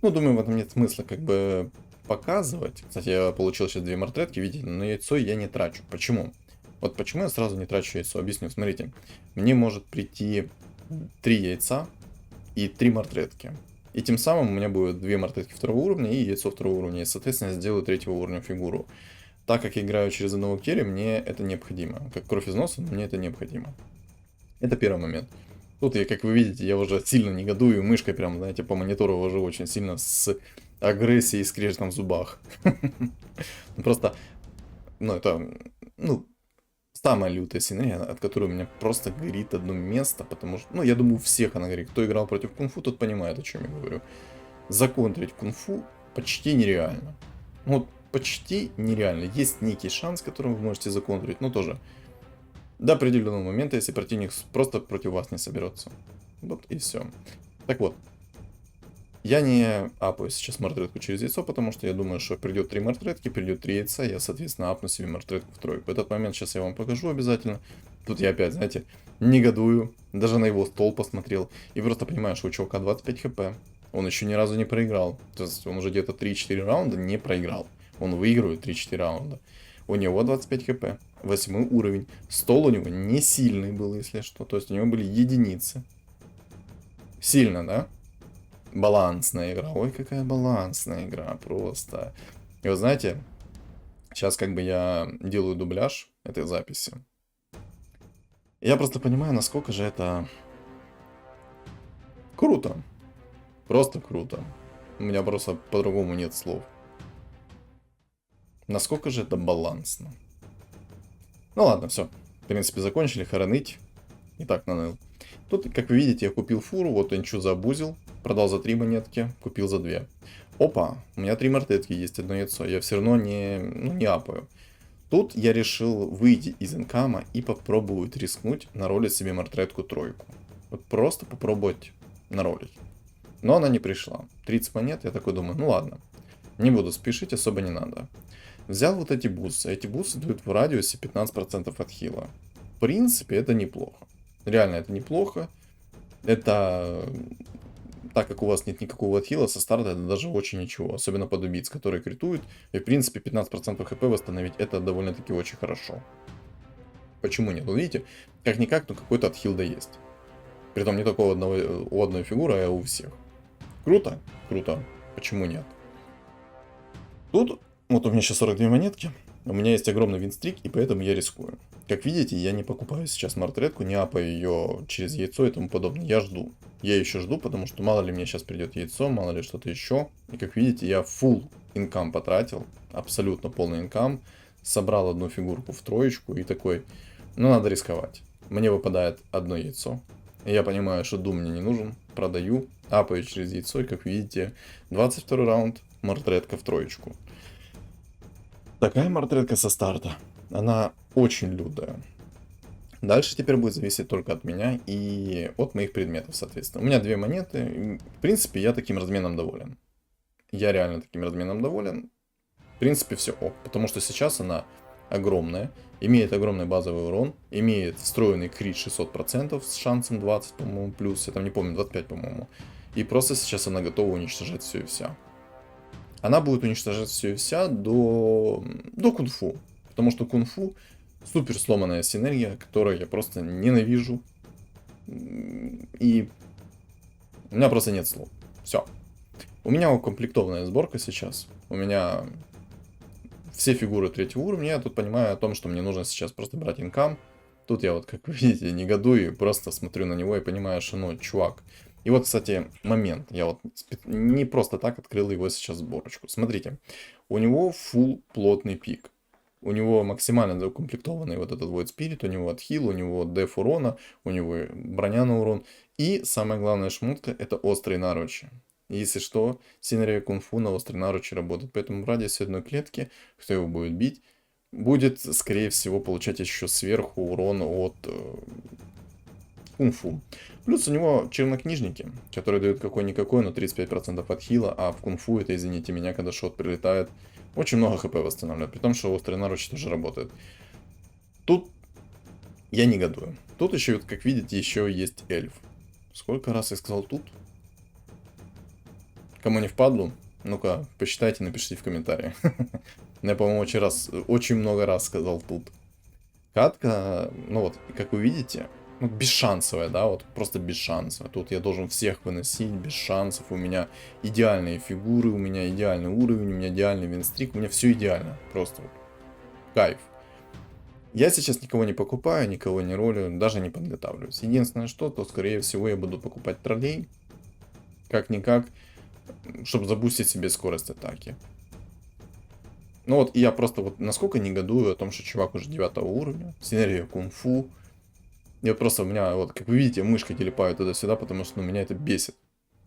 Ну, думаю, в этом нет смысла как бы показывать. Кстати, я получил сейчас 2 мартретки, видите, но яйцо я не трачу. Почему? Вот почему я сразу не трачу яйцо? Объясню, смотрите. Мне может прийти 3 яйца и 3 мартретки. И тем самым у меня будет 2 мартретки 2-го уровня и яйцо 2-го уровня. И, соответственно, я сделаю 3-го уровня фигуру. Так как я играю через одного керри, мне это необходимо. Как кровь из носа, мне это необходимо. Это первый момент. Тут я, как вы видите, я уже сильно негодую, мышкой прям, знаете, по монитору вожу очень сильно с агрессией и скрежетом в зубах. Просто, ну, это, самая лютая синергия, от которой у меня просто горит одно место, потому что, ну, я думаю, у всех она горит. Кто играл против кунг-фу, тот понимает, о чем я говорю. Законтрить кунг-фу почти нереально. Ну, вот почти нереально. Есть некий шанс, которым вы можете законтрить, но тоже до определенного момента, если противник просто против вас не соберется. Вот и все. Так вот, я не апаю сейчас мартретку через яйцо, потому что я думаю, что придет 3 мартретки, придет 3 яйца, я, соответственно, апну себе мартретку в тройку. В этот момент сейчас я вам покажу обязательно. Тут я опять, знаете, негодую, даже на его стол посмотрел, и просто понимаю, что у чувака 25 хп, он еще ни разу не проиграл. То есть он уже где-то 3-4 раунда не проиграл. Он выигрывает 3-4 раунда. У него 25 хп, 8 уровень. Стол у него не сильный был, если что. То есть у него были единицы. Сильно, да? Балансная игра. Ой, какая балансная игра. Просто. И вы знаете, сейчас как бы я делаю дубляж этой записи. Я просто понимаю, насколько же это круто. Просто круто. У меня просто по-другому нет слов. Насколько же это балансно. Ну ладно, все. В принципе, закончили хоронить. И так наныл. Тут, как вы видите, я купил фуру. Вот Энчу забузил. Продал за 3 монетки. Купил за 2. Опа, у меня 3 мартетки есть, одно яйцо. Я все равно не апаю. Тут я решил выйти из инкама и попробовать рискнуть наролить себе мартретку тройку. Вот просто попробовать наролить. Но она не пришла. 30 монет, я такой думаю, ну ладно. Не буду спешить, особо не надо. Взял вот эти буссы. Эти буссы дают в радиусе 15% от хила. В принципе, это неплохо. Реально, это неплохо. Это... Так как у вас нет никакого отхила со старта, это даже очень ничего. Особенно под убийц, которые критуют. И в принципе 15% хп восстановить, это довольно-таки очень хорошо. Почему нет? Вот видите, как-никак, но какой-то отхил да есть. Притом не только у одной фигуры, а у всех. Круто? Круто. Почему нет? Тут, вот у меня сейчас 42 монетки. У меня есть огромный винстрик, и поэтому я рискую. Как видите, я не покупаю сейчас мартретку, не апаю ее через яйцо и тому подобное. Я жду. Я еще жду, потому что мало ли мне сейчас придет яйцо, мало ли что-то еще. И как видите, я full инкам потратил. Абсолютно полный инкам. Собрал одну фигурку в троечку и такой, ну надо рисковать. Мне выпадает одно яйцо. И я понимаю, что дум мне не нужен. Продаю, апаю через яйцо. И как видите, 22 раунд, мартретка в троечку. Такая мартретка со старта. Она очень лютая. Дальше теперь будет зависеть только от меня и от моих предметов, соответственно. У меня 2 монеты. В принципе, я таким разменом доволен. Я реально таким разменом доволен. В принципе, все ок. Потому что сейчас она огромная. Имеет огромный базовый урон. Имеет встроенный крит 600% с шансом 20, по-моему, плюс. Я там не помню, 25, по-моему. И просто сейчас она готова уничтожать все и вся. Она будет уничтожать все и вся до кунг-фу. Потому что кунг-фу супер сломанная синергия, которую я просто ненавижу. И у меня просто нет слов. Все. У меня укомплектованная сборка сейчас. У меня все фигуры 3-го уровня. Я тут понимаю о том, что мне нужно сейчас просто брать инкам. Тут я вот, как вы видите, негодую, просто смотрю на него и понимаю, что, ну, чувак. И вот, кстати, момент. Я вот не просто так открыл его сейчас сборочку. Смотрите, у него full плотный пик. У него максимально доукомплектованный вот этот Void Spirit, у него отхил, у него деф урона, у него броня на урон. И самая главная шмотка — это острые наручи. Если что, синергия кунг-фу на острые наручи работает. Поэтому в радиусе одной клетки, кто его будет бить, будет, скорее всего, получать еще сверху урон от кунг-фу. Плюс у него чернокнижники, которые дают какой-никакой, но 35% от хила, а в кунг-фу это, извините меня, когда шот прилетает, очень много хп восстанавливает, при том, что острые наручи тоже работают. Тут я негодую. Тут еще, как видите, еще есть эльф. Сколько раз я сказал тут? Кому не впадлу? Ну-ка, посчитайте, напишите в комментариях. Я, по-моему, очень много раз сказал тут. Катка, ну вот, как вы видите, ну, бесшансовая, да, вот просто бесшансовая. Тут я должен всех выносить, без шансов. У меня идеальные фигуры, у меня идеальный уровень, у меня идеальный винстрик, у меня все идеально. Просто вот кайф. Я сейчас никого не покупаю, никого не ролю, даже не подготавливаюсь. Единственное, что, то, скорее всего, я буду покупать троллей. Как-никак, чтобы забустить себе скорость атаки. Ну вот, и я просто вот насколько негодую о том, что чувак уже 9 уровня, синергия кунг-фу. И вот просто у меня, вот, как вы видите, мышка телепает туда-сюда, потому что, ну, меня это бесит.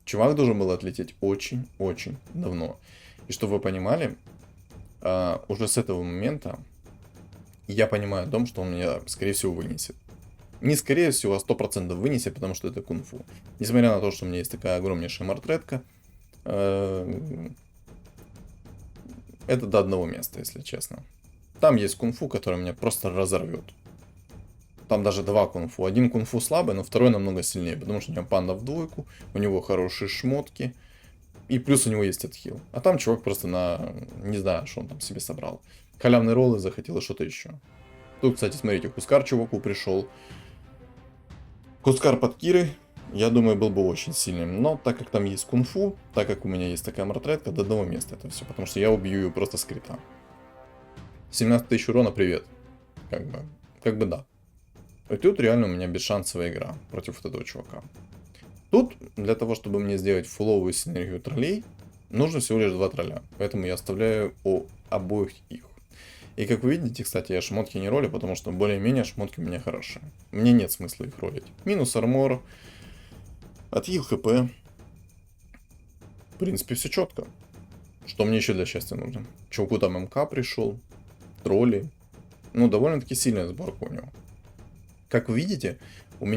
Чувак должен был отлететь очень-очень давно. И чтобы вы понимали, уже с этого момента я понимаю о том, что он меня, скорее всего, вынесет. Не скорее всего, а 100% вынесет, потому что это кунг-фу. Несмотря на то, что у меня есть такая огромнейшая мартретка, э, это до одного места, если честно. Там есть кунг-фу, который меня просто разорвет. Там даже два кунг-фу. Один кунг-фу слабый, но второй намного сильнее, потому что у него панда в двойку, у него хорошие шмотки, и плюс у него есть отхил. А там чувак просто на... не знаю, что он там себе собрал. Халявные роллы захотел и что-то еще. Тут, кстати, смотрите, Хускар чуваку пришел. Хускар под Кирой, я думаю, был бы очень сильным. Но так как там есть кунг-фу, так как у меня есть такая мартретка, до одного места это все. Потому что я убью ее просто с крита. 17 тысяч урона, привет. Как бы да. И тут реально у меня бесшансовая игра против вот этого чувака. Тут, для того, чтобы мне сделать фуловую синергию троллей, нужно всего лишь 2 тролля. Поэтому я оставляю обоих их. И как вы видите, кстати, я шмотки не ролю, потому что более-менее шмотки у меня хорошие. Мне нет смысла их ролить. Минус армор, отхил хп. В принципе, все четко. Что мне еще для счастья нужно? Чуваку там МК пришел, тролли. Ну, довольно-таки сильная сборка у него. Как вы видите, у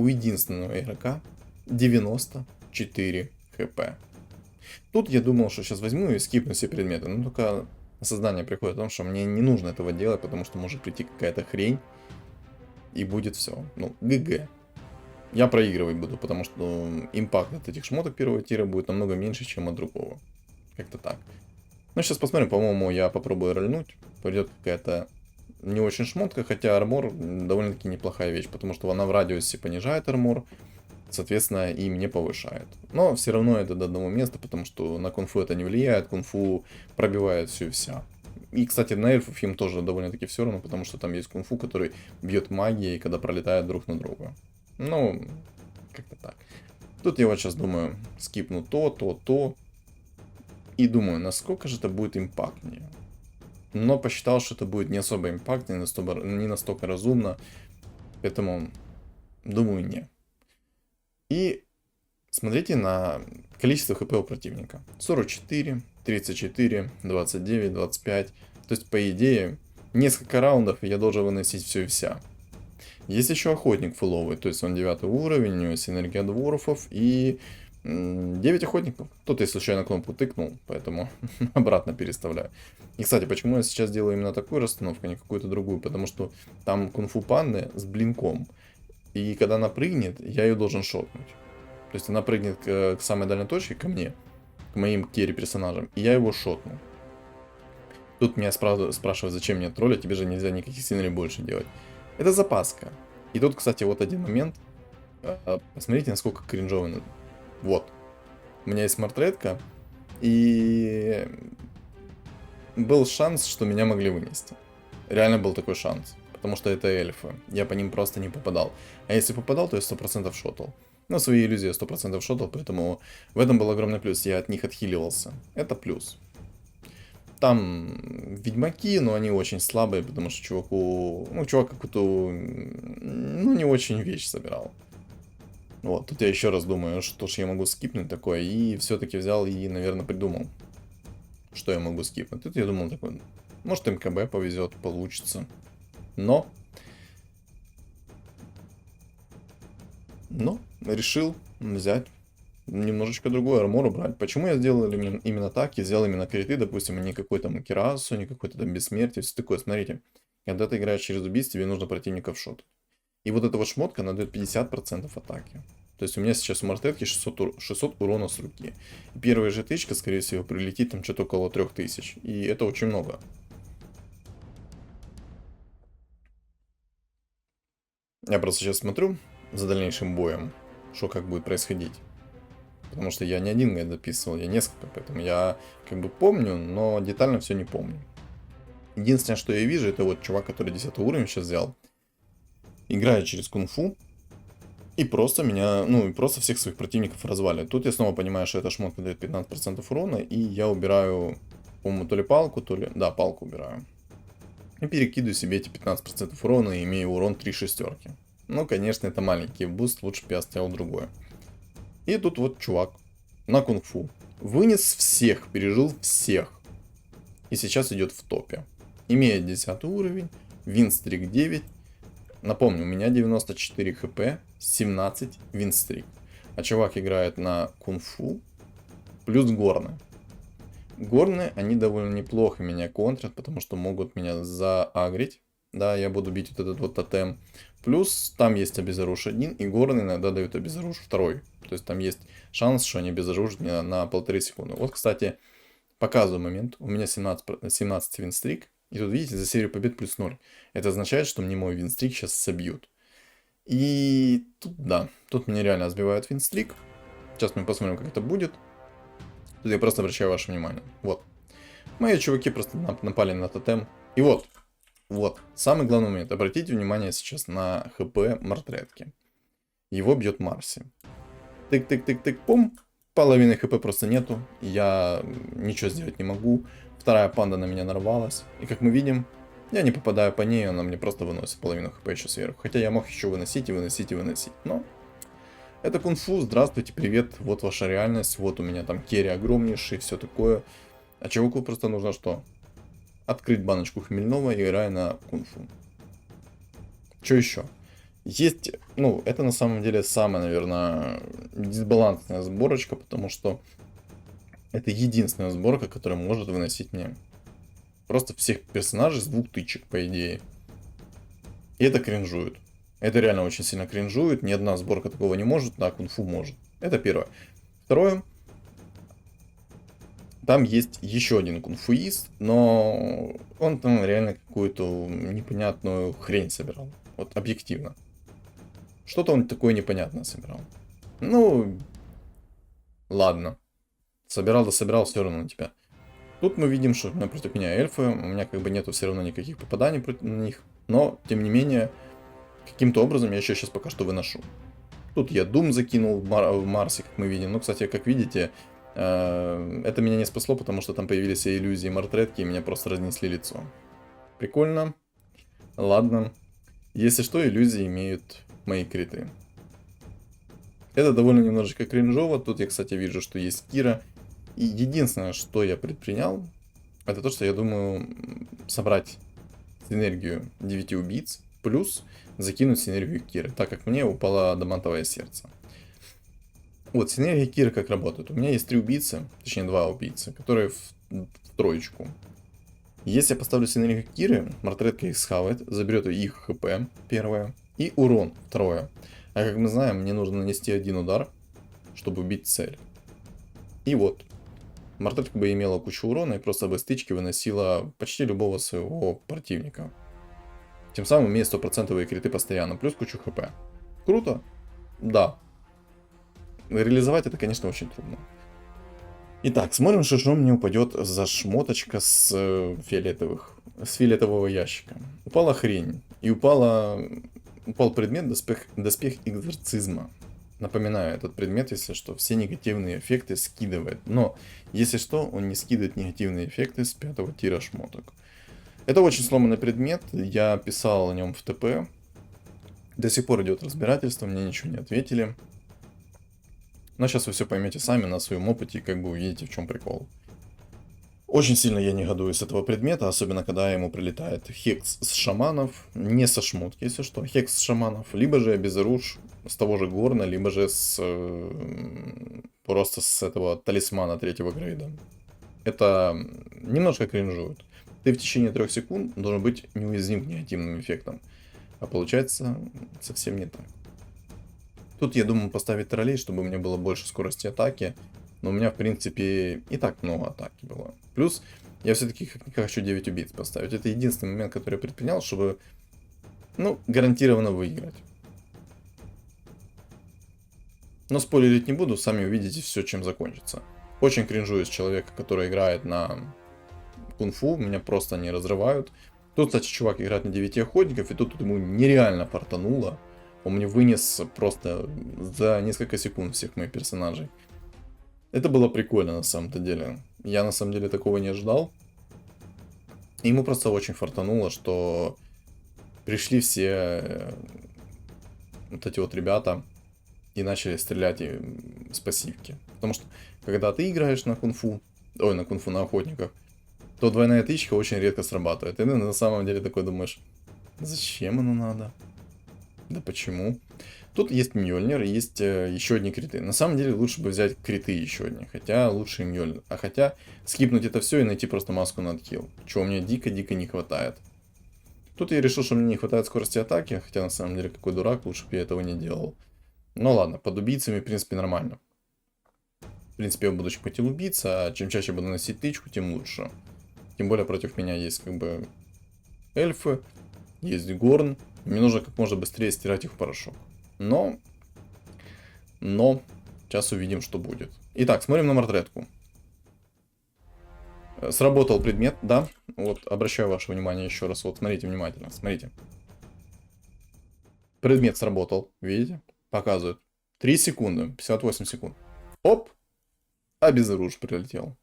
единственного игрока 94 хп. Тут я думал, что сейчас возьму и скипну все предметы, но только осознание приходит о том, что мне не нужно этого делать, потому что может прийти какая-то хрень, и будет все. Ну, ГГ. Я проигрывать буду, потому что импакт от этих шмоток первого тира будет намного меньше, чем от другого. Как-то так. Ну, сейчас посмотрим, по-моему, я попробую рольнуть. Пойдет какая-то не очень шмотка, хотя армор довольно-таки неплохая вещь, потому что она в радиусе понижает армор, соответственно, и мне повышает. Но все равно это до одного места, потому что на кунг-фу это не влияет, кунг-фу пробивает все и вся. И, кстати, на эльфов им тоже довольно-таки все равно, потому что там есть кунг-фу, который бьет магией, когда пролетает друг на друга. Ну, как-то так. Тут я вот сейчас думаю, скипну то. И думаю, насколько же это будет импактнее. Но посчитал, что это будет не особо импактно, не настолько разумно. Поэтому, думаю, не. И смотрите на количество хп у противника. 44, 34, 29, 25. То есть, по идее, несколько раундов, и я должен выносить все и вся. Есть еще охотник фуловый, то есть он 9 уровень, у него синергия дворфов и 9 охотников. Тут я случайно кнопку тыкнул, поэтому обратно переставляю. И, кстати, почему я сейчас делаю именно такую расстановку, а не какую-то другую? Потому что там кунг-фу панды с блинком. И когда она прыгнет, я ее должен шотнуть. То есть она прыгнет к самой дальней точке, ко мне, к моим керри персонажам, и я его шотну. Тут меня спрашивают, зачем мне тролля, тебе же нельзя никаких синергий больше делать. Это запаска. И тут, кстати, вот один момент. Посмотрите, насколько кринжовый. Вот. У меня есть мартретка, и был шанс, что меня могли вынести. Реально был такой шанс. Потому что это эльфы. Я по ним просто не попадал. А если попадал, то я 100% шотал. Но свои иллюзии я 100% шотал, поэтому в этом был огромный плюс. Я от них отхиливался. Это плюс. Там ведьмаки, но они очень слабые, потому что чуваку... Ну, чувак какую-то... Ну, не очень вещь собирал. Вот, тут я еще раз думаю, что ж я могу скипнуть такое. И все-таки взял и, наверное, придумал, что я могу скипнуть. Тут я думал такой, может МКБ повезет, получится. Но решил взять немножечко другой армор убрать. Почему я сделал именно так? Я сделал именно криты, допустим, не какой-то Макерасу, не какой-то там бессмертие, все такое. Смотрите, когда ты играешь через убийство, тебе нужно противников шот. И вот эта вот шмотка, она дает 50% атаки. То есть у меня сейчас в мартетке 600 урона с руки. И первая же тычка, скорее всего, прилетит там что-то около 3000. И это очень много. Я просто сейчас смотрю за дальнейшим боем, что как будет происходить. Потому что я не один гайд записывал, я несколько, поэтому я как бы помню, но детально все не помню. Единственное, что я вижу, это вот чувак, который 10 уровень сейчас взял, играет через кунг-фу, и просто меня, ну и просто всех своих противников развалит. Тут я снова понимаю, что эта шмотка дает 15% урона, и я убираю по-моему, то ли палку, то ли... Да, палку убираю. И перекидываю себе эти 15% урона, и имею урон 3 шестерки. Ну, конечно, это маленький буст, лучше бы я оставил другое. И тут вот чувак на кунг-фу. Вынес всех, пережил всех. И сейчас идет в топе. Имеет 10 уровень, винстрик 9. Напомню, у меня 94 хп, 17 винстрик. А чувак играет на кунг-фу плюс горны. Горны, они довольно неплохо меня контрят, потому что могут меня заагрить. Да, я буду бить вот этот вот тотем. Плюс там есть обезоружь 1, и горны иногда дают обезоружь 2. То есть там есть шанс, что они обезоружат меня на 1,5 секунды. Вот, кстати, показываю момент. У меня 17 винстрик. И тут, видите, за серию побед плюс 0. Это означает, что мне мой винстрик сейчас собьют. И тут, да, тут мне реально сбивают винстрик. Сейчас мы посмотрим, как это будет. Тут я просто обращаю ваше внимание. Вот. Мои чуваки просто напали на тотем. И вот. Вот. Самый главный момент. Обратите внимание сейчас на хп Мартретки. Его бьет Марси. Тык-тык-тык-тык, пум. Половины хп просто нету. Я ничего сделать не могу. Вторая панда на меня нарвалась. И как мы видим, я не попадаю по ней, она мне просто выносит половину хп еще сверху. Хотя я мог еще выносить и выносить и выносить. Но это кунг-фу, здравствуйте, привет, вот ваша реальность, вот у меня там керри огромнейший, все такое. А чуваку просто нужно что? Открыть баночку хмельного, играя на кунг-фу. Что еще? Есть, ну, это на самом деле самая, наверное, дисбалансная сборочка, потому что это единственная сборка, которая может выносить мне просто всех персонажей с 2 тычек, по идее. И это кринжует. Это реально очень сильно кринжует. Ни одна сборка такого не может, а кунг-фу может. Это первое. Второе. Там есть еще один кунг-фуист, но он там реально какую-то непонятную хрень собирал. Вот объективно. Что-то он такое непонятное собирал. Ну, ладно. Собирал да собирал, все равно на тебя. Тут мы видим, что против меня эльфы. У меня как бы нету все равно никаких попаданий против них. Но, тем не менее, каким-то образом я еще сейчас пока что выношу. Тут я Дум закинул в Марсе, как мы видим. Ну, кстати, как видите, это меня не спасло, потому что там появились иллюзии Мартретки, и меня просто разнесли лицо. Прикольно. Ладно. Если что, иллюзии имеют мои криты. Это довольно немножечко кринжово. Тут я, кстати, вижу, что есть Кира. И единственное, что я предпринял, это то, что я думаю собрать синергию 9 убийц, плюс закинуть синергию Киры, так как мне упало адамантовое сердце. Вот, синергия Киры как работает. У меня есть 3 убийцы, точнее 2 убийцы, которые в троечку. Если я поставлю синергию Киры, Мартретка их схавает, заберет их хп, первое, и урон, второе. А как мы знаем, мне нужно нанести 1 удар, чтобы убить цель. И вот. Мартретка бы имела кучу урона и просто бы стычки выносила почти любого своего противника. Тем самым имея 100% криты постоянно, плюс кучу хп. Круто? Да. Реализовать это, конечно, очень трудно. Итак, смотрим, что мне упадет за шмоточка с фиолетового ящика. Упала хрень. И упал предмет доспех экзорцизма. Напоминаю, этот предмет, если что, все негативные эффекты скидывает. Но, если что, он не скидывает негативные эффекты с 5 тира шмоток. Это очень сломанный предмет. Я писал о нем в ТП. До сих пор идет разбирательство, мне ничего не ответили. Но сейчас вы все поймете сами на своем опыте и как бы увидите, в чем прикол. Очень сильно я негодую с этого предмета, особенно когда ему прилетает хекс с шаманов, не со шмотки, если что, хекс с шаманов, либо же безоружь с того же горна, либо же просто с этого талисмана 3-го грейда. Это немножко кринжует. Ты в течение 3 секунд должен быть неуязвим к негативным эффектам, а получается совсем не так. Тут я думаю поставить троллей, чтобы у меня было больше скорости атаки. Но у меня, в принципе, и так много атаки было. Плюс, я все-таки как-никак хочу 9 убийц поставить. Это единственный момент, который я предпринял, чтобы, ну, гарантированно выиграть. Но спойлерить не буду, сами увидите все, чем закончится. Очень кринжую с человека, который играет на кунг-фу, меня просто не разрывают. Тут, кстати, чувак играет на 9 охотников, и тут ему нереально фартануло. Он мне вынес просто за несколько секунд всех моих персонажей. Это было прикольно на самом-то деле. Я на самом деле такого не ожидал. И ему просто очень фартануло, что пришли все вот эти вот ребята и начали стрелять с пассивки. Потому что, когда ты играешь на кунг-фу, на охотниках, то двойная тычка очень редко срабатывает. И ты на самом деле такой думаешь, зачем оно надо? Да почему? Тут есть Мьёльнир, есть еще одни криты. На самом деле лучше бы взять криты еще одни, хотя лучше и Мьёльнир. А хотя скипнуть это все и найти просто маску на отхил, чего мне дико-дико не хватает. Тут я решил, что мне не хватает скорости атаки, хотя на самом деле какой дурак, лучше бы я этого не делал. Ну ладно, под убийцами в принципе нормально. В принципе я буду хотел убийца, а чем чаще буду носить тычку, тем лучше. Тем более против меня есть как бы эльфы, есть горн. Мне нужно как можно быстрее стирать их в порошок. Но, сейчас увидим, что будет. Итак, смотрим на мортретку. Сработал предмет, да. Вот, обращаю ваше внимание еще раз. Вот, смотрите внимательно, смотрите. Предмет сработал, видите? Показывает. 3 секунды, 58 секунд. Оп! А безоружие прилетел.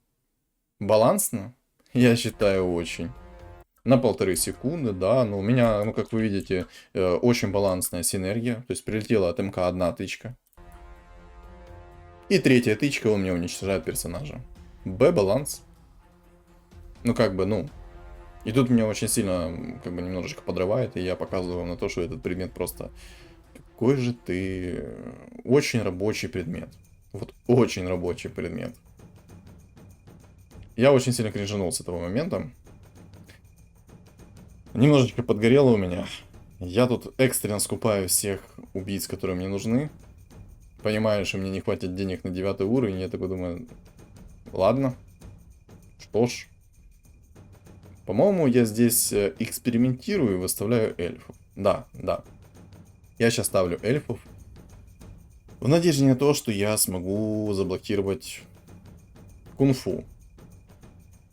Балансно? Я считаю, очень. На 1,5 секунды, да, но у меня, ну, как вы видите, очень балансная синергия. То есть прилетела от МК одна тычка. И третья тычка у меня уничтожает персонажа. Б-баланс. Ну, как бы, ну. И тут меня очень сильно, как бы, немножечко подрывает, и я показываю на то, что этот предмет просто... Какой же ты... Очень рабочий предмет. Вот очень рабочий предмет. Я очень сильно кринжанул с этого момента. Немножечко подгорело у меня. Я тут экстренно скупаю всех убийц, которые мне нужны. Понимаю, что мне не хватит денег на 9 уровень. Я такой думаю, ладно. Что ж. По-моему, я здесь экспериментирую и выставляю эльфов. Да, да. Я сейчас ставлю эльфов. В надежде на то, что я смогу заблокировать кунг-фу.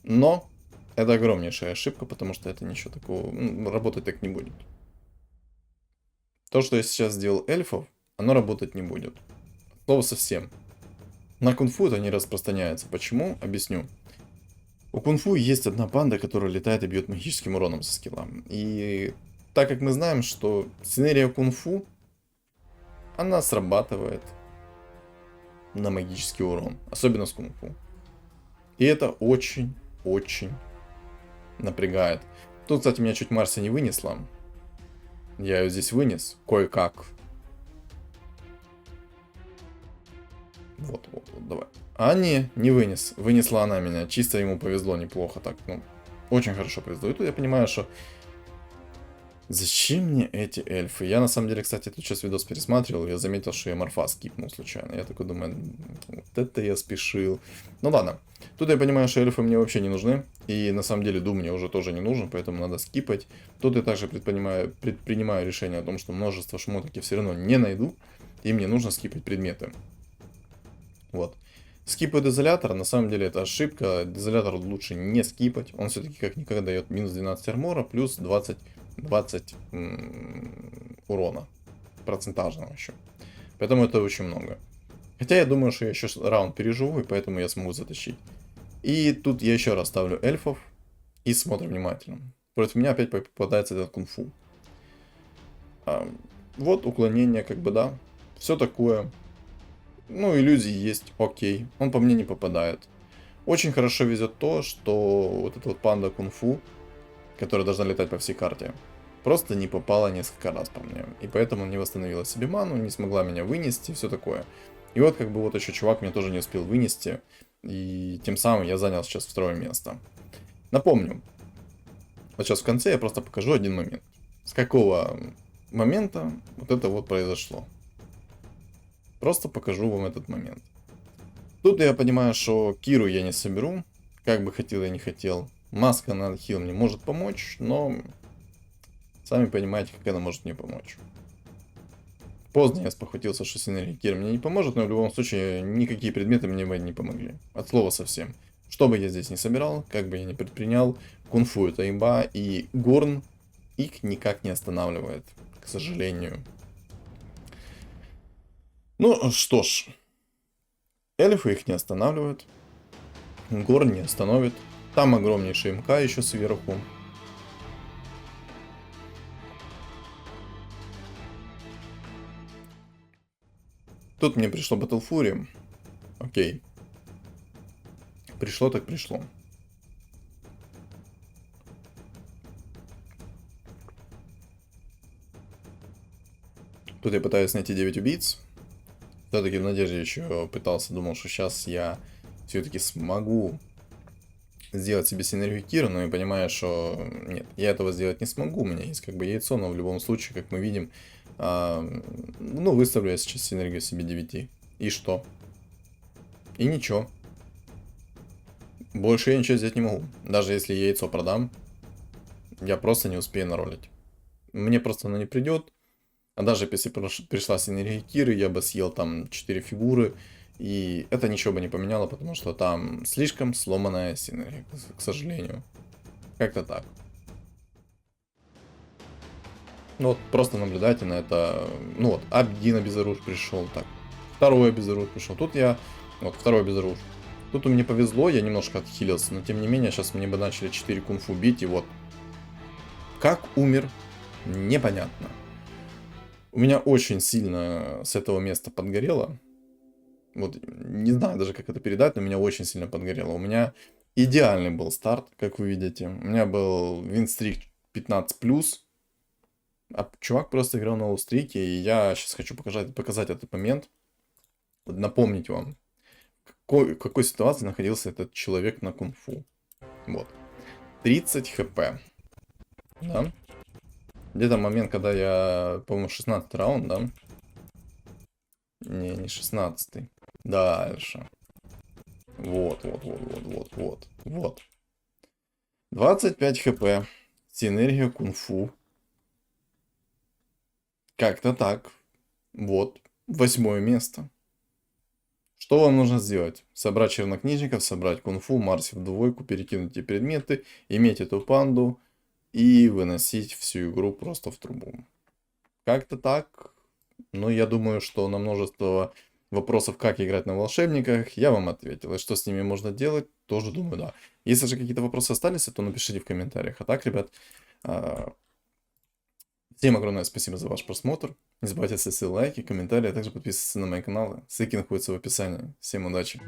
Но это огромнейшая ошибка, потому что это ничего такого... работать так не будет. То, что я сейчас сделал эльфов, оно работать не будет. Слово совсем. На кунг-фу это не распространяется. Почему? Объясню. У кунг-фу есть одна панда, которая летает и бьет магическим уроном со скилла. И так как мы знаем, что синергия кунг-фу, она срабатывает на магический урон. Особенно с кунг-фу. И это очень напрягает. Тут, кстати, меня чуть Марси не вынесла. Я ее здесь вынес. Кое-как. Вот, давай. А не вынес. Вынесла она меня. Чисто ему повезло неплохо. Так, ну, очень хорошо повезло. И тут я понимаю, что... Зачем мне эти эльфы? Я на самом деле, кстати, тут сейчас видос пересматривал. Я заметил, что я морфа скипнул случайно. Я такой думаю, вот это я спешил. Ну ладно. Тут я понимаю, что эльфы мне вообще не нужны. И на самом деле Дум мне уже тоже не нужен, поэтому надо скипать. Тут я также предпринимаю решение о том, что множество шмоток я все равно не найду. И мне нужно скипать предметы. Вот. Скипает изолятор, на самом деле это ошибка. Изолятор лучше не скипать. Он все-таки как никогда дает минус 12 армора, плюс 20 урона. Процентажного еще. Поэтому это очень много. Хотя я думаю, что я еще раунд переживу, и поэтому я смогу затащить. И тут я еще раз ставлю эльфов. И смотрим внимательно. Против меня опять попадается этот кунг-фу. Вот уклонение, как бы, да. Все такое. Ну, иллюзии есть, окей. Он по мне не попадает. Очень хорошо везет то, что вот эта вот панда кунг-фу, которая должна летать по всей карте, просто не попала несколько раз по мне. И поэтому не восстановила себе ману, не смогла меня вынести, все такое. И вот как бы вот еще чувак меня тоже не успел вынести. И тем самым я занял сейчас второе место. Напомню. Вот сейчас в конце я просто покажу один момент. С какого момента вот это вот произошло. Просто покажу вам этот момент. Тут я понимаю, что Киру я не соберу. Как бы хотел я не хотел. Маска на отхил мне может помочь, но... Сами понимаете, как она может мне помочь. Поздно я спохватился, что синергия Кира мне не поможет, но в любом случае никакие предметы мне бы не помогли. От слова совсем. Что бы я здесь не собирал, как бы я ни предпринял, кунг-фу это имба, и горн их никак не останавливает, к сожалению. Ну что ж, Эльфы их не останавливают. Горн не остановит. Там огромнейший МК еще сверху. Тут мне пришло Battle Fury. Окей. Пришло так пришло. Тут я пытаюсь найти 9 убийц. Все-таки в надежде еще пытался, думал, что сейчас я все-таки смогу сделать себе синергию Кира, но я понимаю, что нет, я этого сделать не смогу. У меня есть как бы яйцо, но в любом случае, как мы видим, ну, выставлю я сейчас синергию себе 9. И что? И ничего. Больше я ничего сделать не могу. Даже если я яйцо продам, я просто не успею наролить. Мне просто оно не придет. А даже если пришла синергия Киры, я бы съел там 4 фигуры. И это ничего бы не поменяло, потому что там слишком сломанная синергия, к сожалению. Как-то так. Ну вот, просто наблюдайте на это. Ну вот, один обезоружь пришел, так. Второй обезоружь пришел. Тут я... Вот, второй обезоружь. Тут мне повезло, я немножко отхилился, но тем не менее, сейчас мне бы начали 4 кунг-фу бить, и вот. Как умер, непонятно. У меня очень сильно с этого места подгорело. Вот, не знаю даже, как это передать, но меня очень сильно подгорело. У меня идеальный был старт, как вы видите. У меня был винстрик 15+. А чувак просто играл на лоустрике, и я сейчас хочу показать этот момент. Напомнить вам, в какой ситуации находился этот человек на кунг-фу. Вот. 30 хп. Да? Где-то момент, когда я, по-моему, 16 раунд, да? Не 16. Дальше. Вот. 25 хп. Синергия кунг-фу. Как-то так. Вот. 8 место. Что вам нужно сделать? Собрать чернокнижников, собрать кунг-фу, Марси в двойку, перекинуть эти предметы, иметь эту панду и выносить всю игру просто в трубу. Как-то так. Но я думаю, что на множество вопросов, как играть на волшебниках, я вам ответил. И что с ними можно делать, тоже думаю, да. Если же какие-то вопросы остались, то напишите в комментариях. А так, ребят, всем огромное спасибо за ваш просмотр. Не забывайте ставить лайки, комментарии, а также подписываться на мои каналы. Ссылки находятся в описании. Всем удачи!